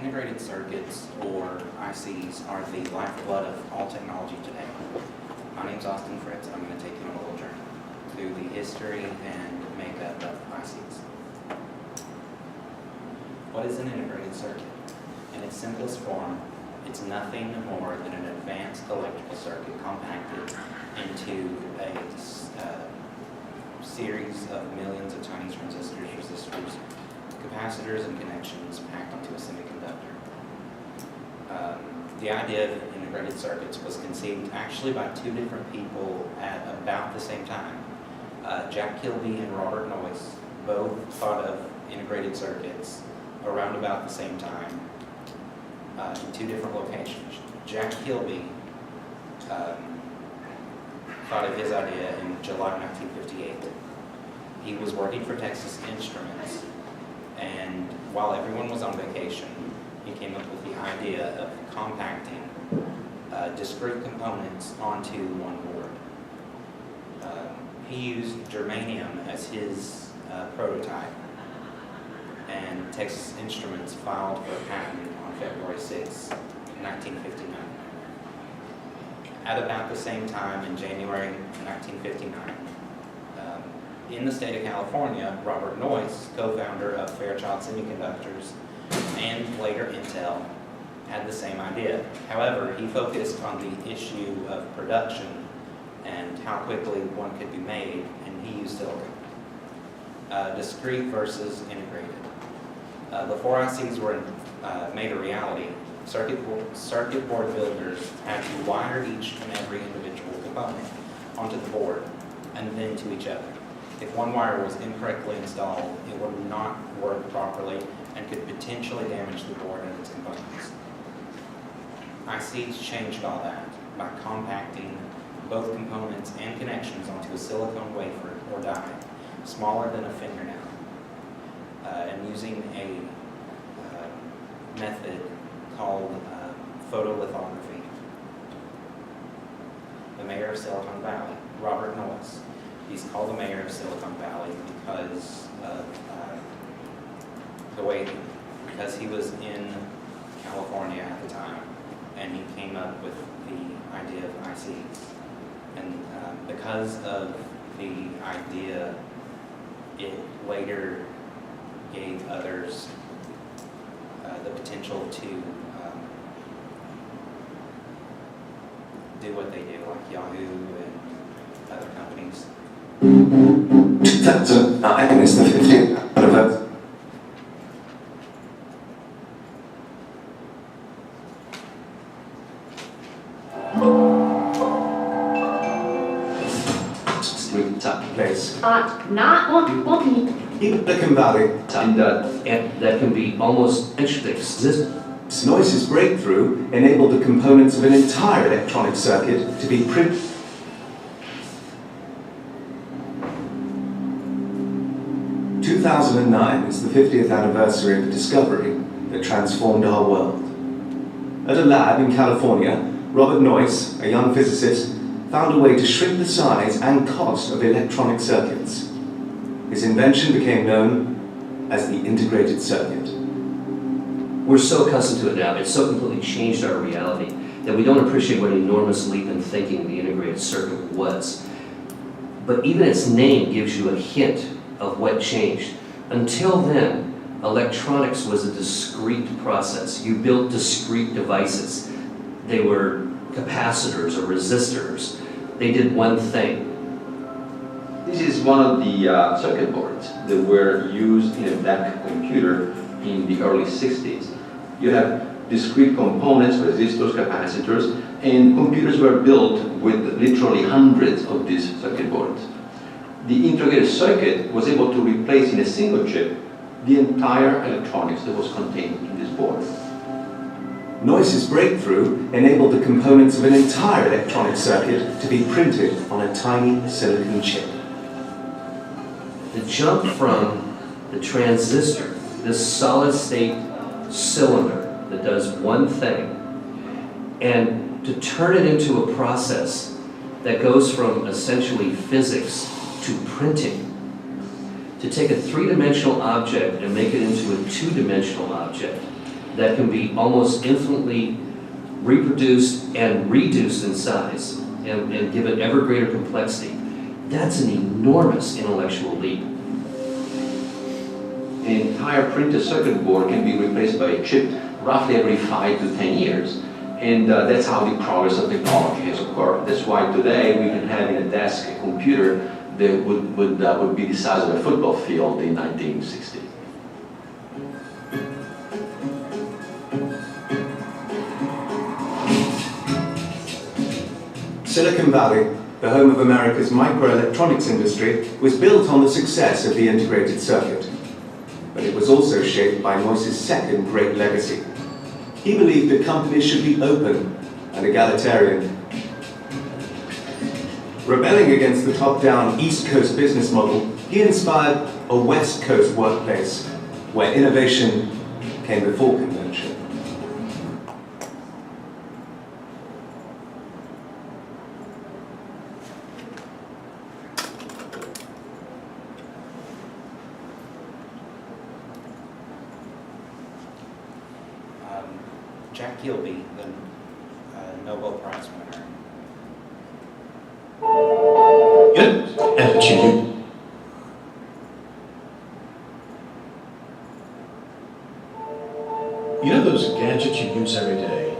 Integrated circuits, or ICs, are the lifeblood of all technology today. My name's Fritts. I'm going to take you on a little journey through the history and makeup of ICs. What is an integrated circuit? In its simplest form, it's nothing more than an advanced electrical circuit compacted into a series of millions of tiny transistors, resistors, capacitors, and connections packed onto a semiconductor. The idea of integrated circuits was conceived actually by two different people at about the same time. Jack Kilby and Robert Noyce both thought of integrated circuits around about the same time in two different locations. Jack Kilby thought of his idea in July 1958. He was working for Texas Instruments, and while everyone was on vacation, he came up with the idea of compacting discrete components onto one board. He used germanium as his prototype, and Texas Instruments filed for a patent on February 6, 1959. At about the same time, in January 1959, in the state of California, Robert Noyce, co-founder of Fairchild Semiconductors and later Intel, had the same idea. However, he focused on the issue of production and how quickly one could be made, and he used silicon. Discrete versus integrated. Before ICs were made a reality, circuit board builders had to wire each and every individual component onto the board and then to each other. If one wire was incorrectly installed, it would not work properly and could potentially damage the board and its components. ICs changed all that by compacting both components and connections onto a silicone wafer or die, smaller than a fingernail, and using a method called photolithography. The mayor of Silicon Valley, Robert Noyce, he's called the mayor of Silicon Valley because of because he was in California at the time, and he came up with the idea of ICs. And because of the idea, it later gave others the potential to do what they do, like Yahoo and other companies. I think it's the 50th anniversary. Place. Silicon Valley. And that can be almost exist. Noyce's breakthrough enabled the components of an entire electronic circuit to be printed. 2009 is the 50th anniversary of a discovery that transformed our world. At a lab in California, Robert Noyce, a young physicist, found a way to shrink the size and cost of electronic circuits. His invention became known as the integrated circuit. We're so accustomed to it now, it's so completely changed our reality that we don't appreciate what an enormous leap in thinking the integrated circuit was. But even its name gives you a hint of what changed. Until then, electronics was a discrete process. You built discrete devices. They were capacitors or resistors. They did one thing. This is one of the circuit boards that were used in a DAC computer in the early 60s. You have discrete components, resistors, capacitors, and computers were built with literally hundreds of these circuit boards. The integrated circuit was able to replace in a single chip the entire electronics that was contained in this board. Noyce's breakthrough enabled the components of an entire electronic circuit to be printed on a tiny silicon chip. The jump from the transistor, this solid-state cylinder that does one thing, and to turn it into a process that goes from essentially physics to printing, to take a three-dimensional object and make it into a two-dimensional object, that can be almost infinitely reproduced and reduced in size and given ever greater complexity. That's an enormous intellectual leap. An entire printed circuit board can be replaced by a chip roughly every 5 to 10 years. And that's how the progress of technology has occurred. That's why today we can have in a desk a computer that would be the size of a football field in 1960. Silicon Valley, the home of America's microelectronics industry, was built on the success of the integrated circuit. But it was also shaped by Noyce's second great legacy. He believed that companies should be open and egalitarian. Rebelling against the top-down East Coast business model, he inspired a West Coast workplace where innovation came before convention. Jack Kilby, the Nobel Prize winner. Good attitude. You know those gadgets you use every day?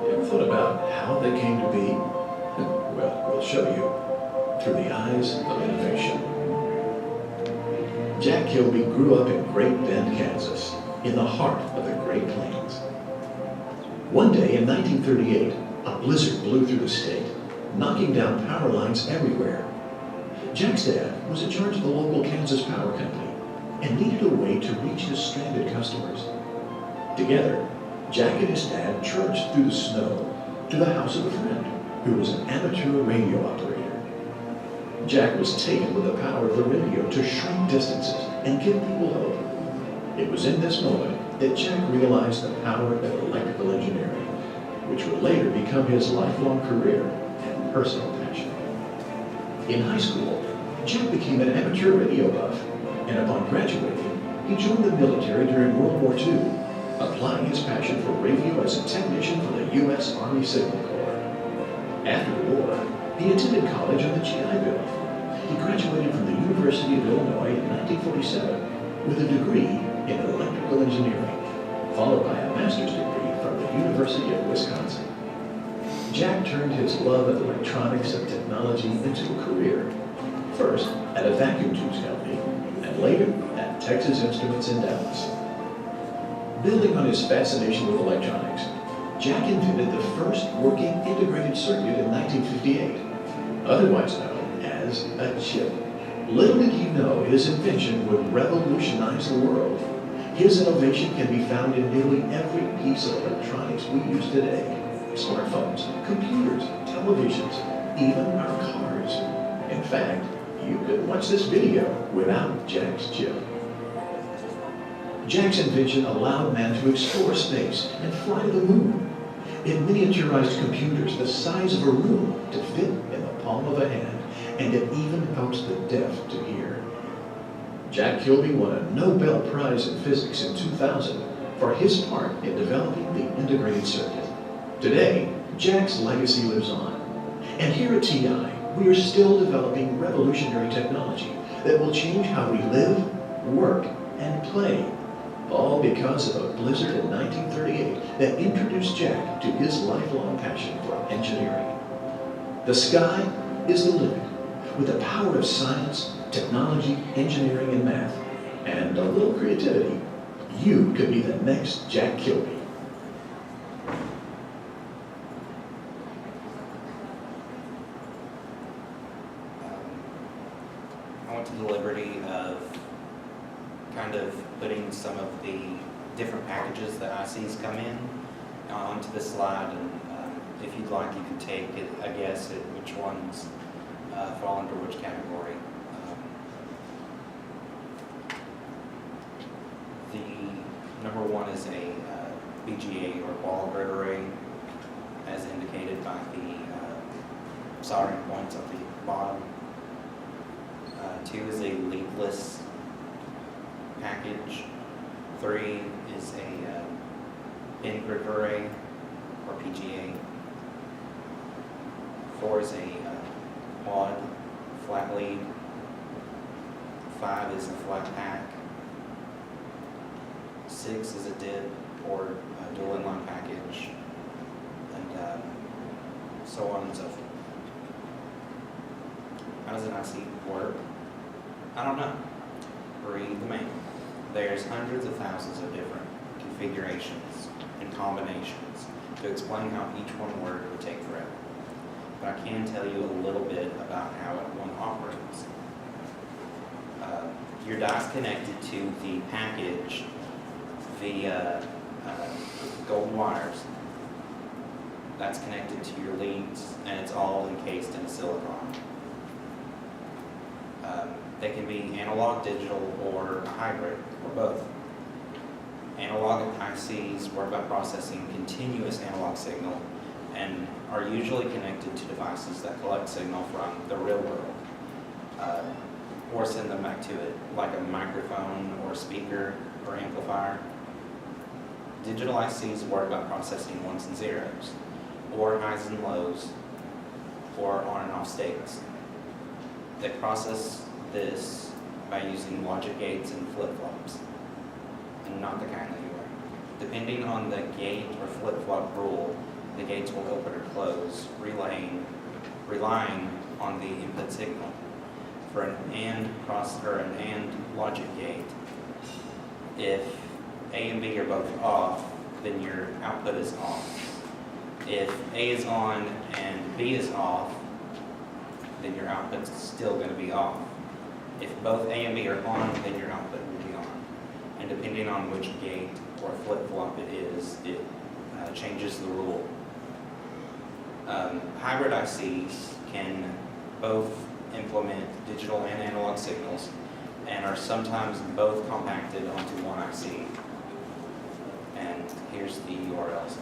You ever thought about how they came to be? Well, we'll show you through the eyes of innovation. Jack Kilby grew up in Great Bend, Kansas, in the heart of the Great Plains. One day in 1938, a blizzard blew through the state, knocking down power lines everywhere. Jack's dad was in charge of the local Kansas Power Company and needed a way to reach his stranded customers. Together, Jack and his dad trudged through the snow to the house of a friend who was an amateur radio operator. Jack was taken with the power of the radio to shrink distances and give people hope. It was in this moment that Jack realized the power of electrical engineering, which would later become his lifelong career and personal passion. In high school, Jack became an amateur radio buff, and upon graduating, he joined the military during World War II, applying his passion for radio as a technician for the U.S. Army Signal Corps. After the war, he attended college on the GI Bill. He graduated from the University of Illinois in 1947 with a degree in electrical engineering, followed by a master's degree from the University of Wisconsin. Jack turned his love of electronics and technology into a career, first at a vacuum tubes company, and later at Texas Instruments in Dallas. Building on his fascination with electronics, Jack invented the first working integrated circuit in 1958, otherwise known as a chip. Little did he know his invention would revolutionize the world. His innovation can be found in nearly every piece of electronics we use today. Smartphones, computers, televisions, even our cars. In fact, you could watch this video without Jack's chip. Jack's invention allowed man to explore space and fly to the moon. It miniaturized computers the size of a room to fit in the palm of a hand, and it even helps the deaf to hear. Jack Kilby won a Nobel Prize in Physics in 2000 for his part in developing the integrated circuit. Today, Jack's legacy lives on. And here at TI, we are still developing revolutionary technology that will change how we live, work, and play. All because of a blizzard in 1938 that introduced Jack to his lifelong passion for engineering. The sky is the limit. With the power of science, technology, engineering, and math, and a little creativity, you could be the next Jack Kilby. I went to the liberty of kind of putting some of the different packages that ICs come in onto the slide, and if you'd like, you can take it, a guess at which ones fall under which category. The number one is a BGA or ball grid array, as indicated by the soldering points at the bottom. Two is a leadless package. Three is a pin grid array, or PGA. 4 is a quad flat lead. 5 is a flat pack. 6 is a dip or a dual inline package, and so on and so forth. How does an IC work? I don't know. Read the manual. There's hundreds of thousands of different configurations and combinations to explain how each one word would take forever. But I can tell you a little bit about how one operates. Your die's connected to the package via gold wires. That's connected to your leads, and it's all encased in silicon. They can be analog, digital, or a hybrid, or both. Analog ICs work by processing continuous analog signal and are usually connected to devices that collect signal from the real world, or send them back to it, like a microphone or speaker or amplifier. Digital ICs work by processing ones and zeros, or highs and lows, or on and off states. They process this by using logic gates and flip-flops, and not the kind that you learn. Depending on the gate or flip-flop rule, the gates will open or close, relying on the input signal. For an AND logic gate, if A and B are both off, then your output is off. If A is on and B is off, then your output's still going to be off. If both A and B are on, then your output will be on. And depending on which gate or flip-flop it is, it changes the rule. Hybrid ICs can both implement digital and analog signals and are sometimes both compacted onto one IC. And here's the URLs